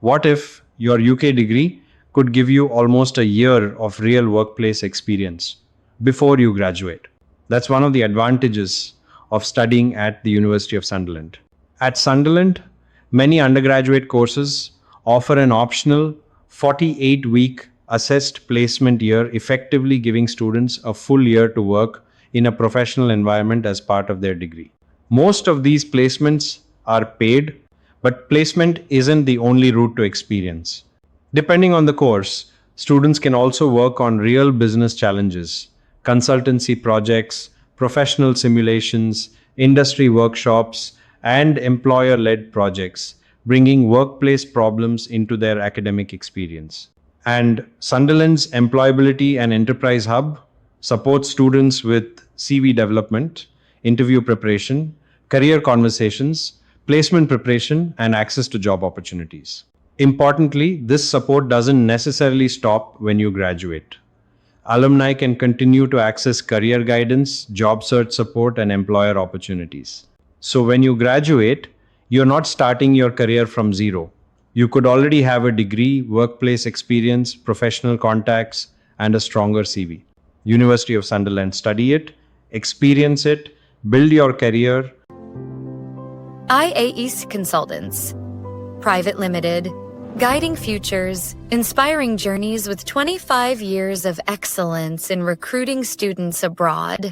What if your UK degree could give you almost a year of real workplace experience before you graduate? That's one of the advantages of studying at the University of Sunderland. At Sunderland, many undergraduate courses offer an optional 48-week assessed placement year, effectively giving students a full year to work in a professional environment as part of their degree. Most of these placements are paid, but placement isn't the only route to experience. Depending on the course, students can also work on real business challenges, consultancy projects, professional simulations, industry workshops, and employer-led projects, bringing workplace problems into their academic experience. And Sunderland's Employability and Enterprise Hub supports students with CV development, interview preparation, career conversations, placement preparation, and access to job opportunities. Importantly, this support doesn't necessarily stop when you graduate. Alumni can continue to access career guidance, job search support, and employer opportunities. So when you graduate, you're not starting your career from zero. You could already have a degree, workplace experience, professional contacts, and a stronger CV. University of Sunderland. Study it, experience it, build your career. IAEC Consultants. Private Limited. Guiding futures, inspiring journeys with 25 years of excellence in recruiting students abroad.